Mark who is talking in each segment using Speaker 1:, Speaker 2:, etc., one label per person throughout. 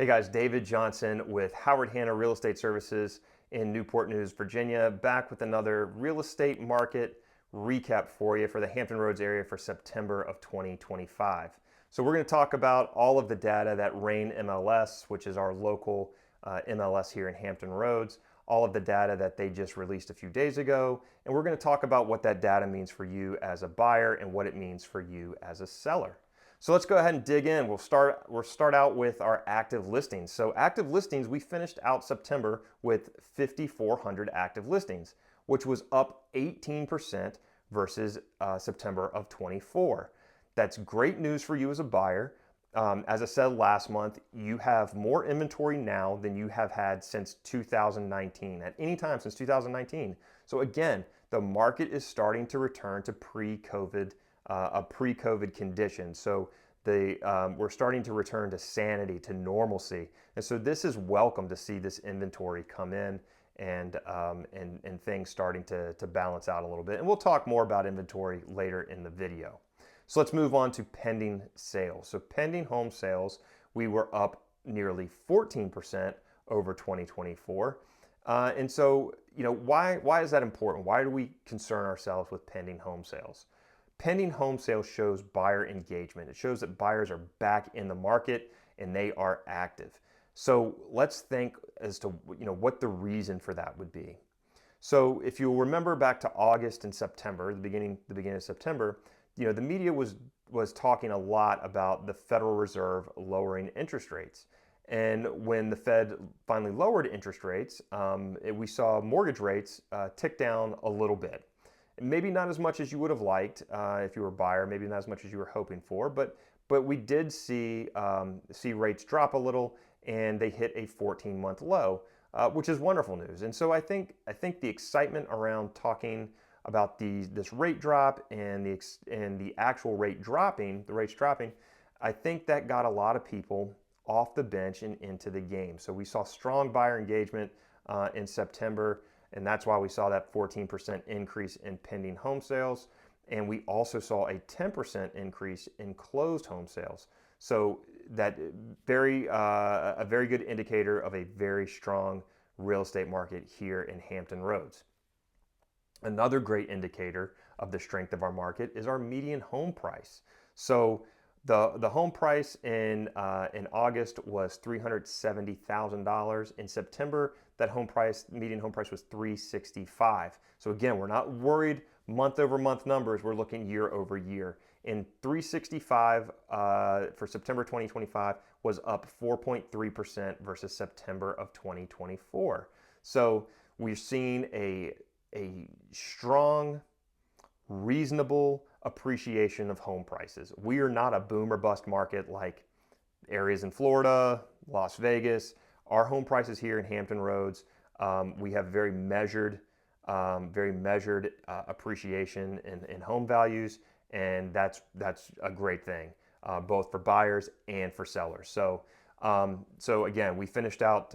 Speaker 1: Hey guys, David Johnson with Hanna Real Estate Services in Newport News, Virginia, back with another real estate market recap for you for the Hampton Roads area for September of 2025. So we're going to talk about all of the data that REALTOR MLS, which is our local MLS here in Hampton Roads, all of the data that they just released a few days ago, and we're going to talk about what that data means for you as a buyer and what it means for you as a seller. So let's go ahead and dig in. We'll start out with our active listings. So active listings, we finished out September with 5,400 active listings, which was up 18% versus September of 24. That's great news for you as a buyer. As I said last month, you have more inventory now than you have had since 2019, at any time since 2019. So again, the market is starting to return to pre-COVID condition. So we're starting to return to sanity, to normalcy. And so this is welcome to see this inventory come in and things starting to balance out a little bit. And we'll talk more about inventory later in the video. So let's move on to pending sales. So pending home sales, we were up nearly 14% over 2024. And so, why is that important? Why do we concern ourselves with pending home sales? Pending home sales shows buyer engagement. It shows that buyers are back in the market and they are active. So let's think as to what the reason for that would be. So if you'll remember back to August and September, the beginning of September, the media was talking a lot about the Federal Reserve lowering interest rates. And when the Fed finally lowered interest rates, we saw mortgage rates tick down a little bit. Maybe not as much as you would have liked if you were a buyer, maybe not as much as you were hoping for, but we did see rates drop a little, and they hit a 14-month low, which is wonderful news. And so I think the excitement around talking about this rate drop and the actual rate dropping, the rates dropping, I think that got a lot of people off the bench and into the game. So we saw strong buyer engagement in September. And that's why we saw that 14% increase in pending home sales. And we also saw a 10% increase in closed home sales. So that a very good indicator of a very strong real estate market here in Hampton Roads. Another great indicator of the strength of our market is our median home price. So the home price in August was $370,000. In September, that median home price was $365,000. So again, we're not worried month over month numbers. We're looking year over year. And $365,000 for September 2025 was up 4.3% versus September of 2024. So we're seeing a strong, reasonable appreciation of home prices. We are not a boom or bust market like areas in Florida, Las Vegas. Our home prices here in Hampton Roads, we have very measured appreciation in home values, and that's a great thing, both for buyers and for sellers. So again, we finished out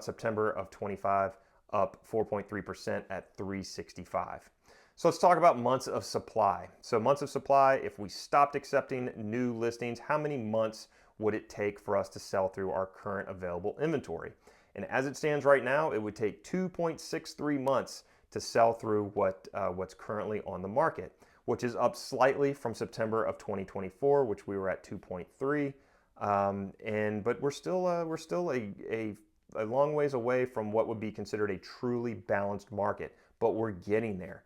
Speaker 1: September of 25 up 4.3% at 365. So let's talk about months of supply. So months of supply, if we stopped accepting new listings, how many months would it take for us to sell through our current available inventory? And as it stands right now, it would take 2.63 months to sell through what's currently on the market, which is up slightly from September of 2024, which we were at 2.3. But we're still a long ways away from what would be considered a truly balanced market, but we're getting there.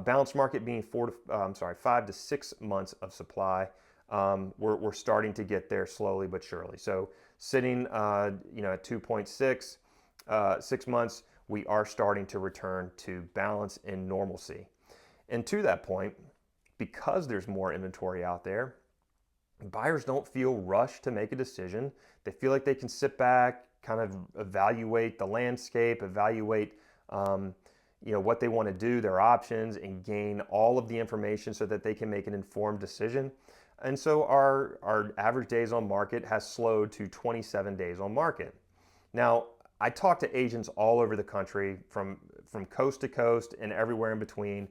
Speaker 1: Balanced market being 5 to 6 months of supply. We're starting to get there slowly but surely. So sitting at 2.6 6 months, we are starting to return to balance and normalcy. And to that point, because there's more inventory out there, buyers don't feel rushed to make a decision. They feel like they can sit back, kind of evaluate the landscape, evaluate what they want to do, their options, and gain all of the information so that they can make an informed decision. And so our average days on market has slowed to 27 days on market. Now, I talk to agents all over the country from coast to coast and everywhere in between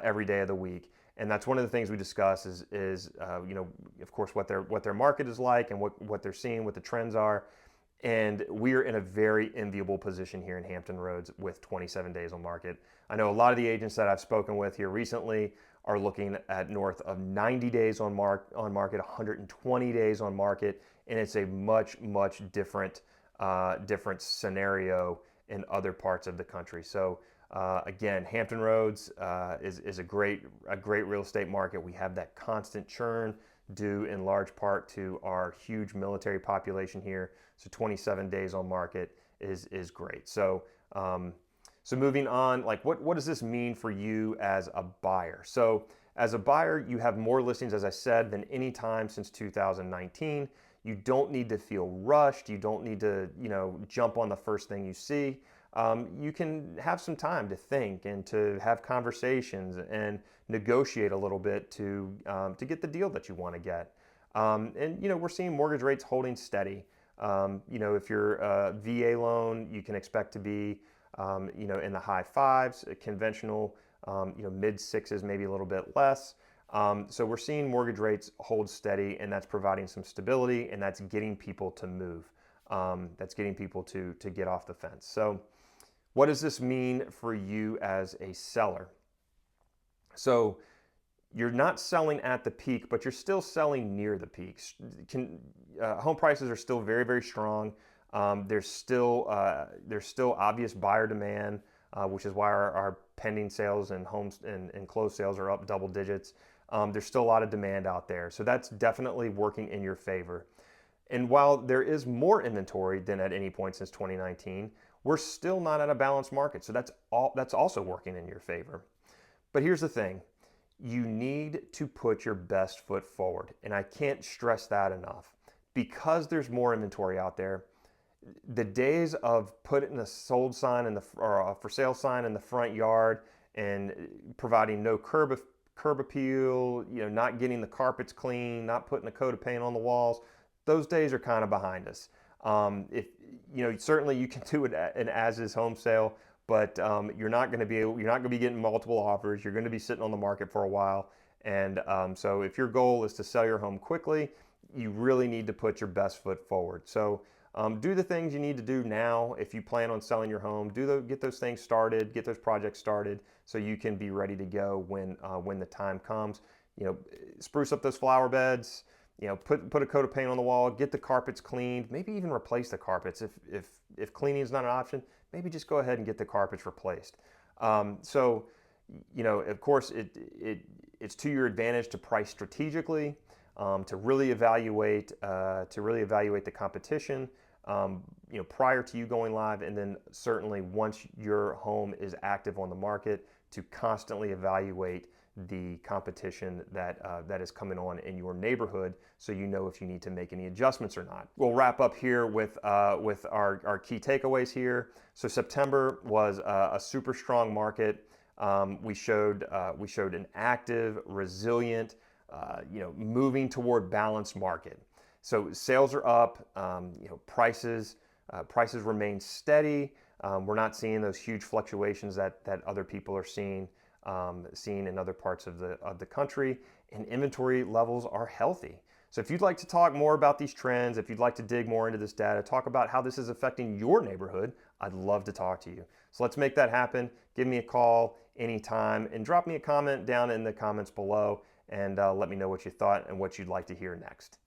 Speaker 1: every day of the week. And that's one of the things we discuss is of course, what their market is like and what they're seeing, what the trends are. And we are in a very enviable position here in Hampton Roads with 27 days on market. I know a lot of the agents that I've spoken with here recently are looking at north of 90 days on market, 120 days on market, and it's a much different scenario in other parts of the country. So again, Hampton Roads is a great real estate market. We have that constant churn due in large part to our huge military population here. So 27 days on market is great. So so moving on, like what does this mean for you as a buyer? So as a buyer, you have more listings, as I said, than any time since 2019. You don't need to feel rushed. You don't need to, jump on the first thing you see. You can have some time to think and to have conversations and negotiate a little bit to get the deal that you want to get. And we're seeing mortgage rates holding steady. If you're a VA loan, you can expect to be in the high fives, conventional, mid sixes, maybe a little bit less. So we're seeing mortgage rates hold steady, and that's providing some stability, and that's getting people to move. That's getting people to get off the fence. So what does this mean for you as a seller? So you're not selling at the peak, but you're still selling near the peaks. Home prices are still very strong. There's still obvious buyer demand, which is why our pending sales and homes and closed sales are up double digits. There's still a lot of demand out there, so that's definitely working in your favor. And while there is more inventory than at any point since 2019, we're still not at a balanced market, so that's also working in your favor. But here's the thing. You need to put your best foot forward, and I can't stress that enough. Because there's more inventory out there, the days of putting a sold sign or a for sale sign in the front yard and providing no curb appeal, not getting the carpets clean, not putting a coat of paint on the walls, those days are kind of behind us. Certainly you can do an as-is home sale, but you're not going to be getting multiple offers. You're going to be sitting on the market for a while, and so if your goal is to sell your home quickly, you really need to put your best foot forward. So do the things you need to do now if you plan on selling your home. Get those things started, get those projects started, so you can be ready to go when the time comes. Spruce up those flower beds. Put a coat of paint on the wall. Get the carpets cleaned. Maybe even replace the carpets if cleaning is not an option. Maybe just go ahead and get the carpets replaced. So of course, it's to your advantage to price strategically, to really evaluate the competition. Prior to you going live, and then certainly once your home is active on the market, to constantly evaluate the competition that is coming on in your neighborhood, so you know if you need to make any adjustments or not. We'll wrap up here with our key takeaways here. So September was a super strong market. We showed an active, resilient, moving toward balanced market. So sales are up, prices remain steady. We're not seeing those huge fluctuations that other people are seeing in other parts of the country, and inventory levels are healthy. So if you'd like to talk more about these trends, if you'd like to dig more into this data, talk about how this is affecting your neighborhood, I'd love to talk to you. So let's make that happen. Give me a call anytime, and drop me a comment down in the comments below, and let me know what you thought and what you'd like to hear next.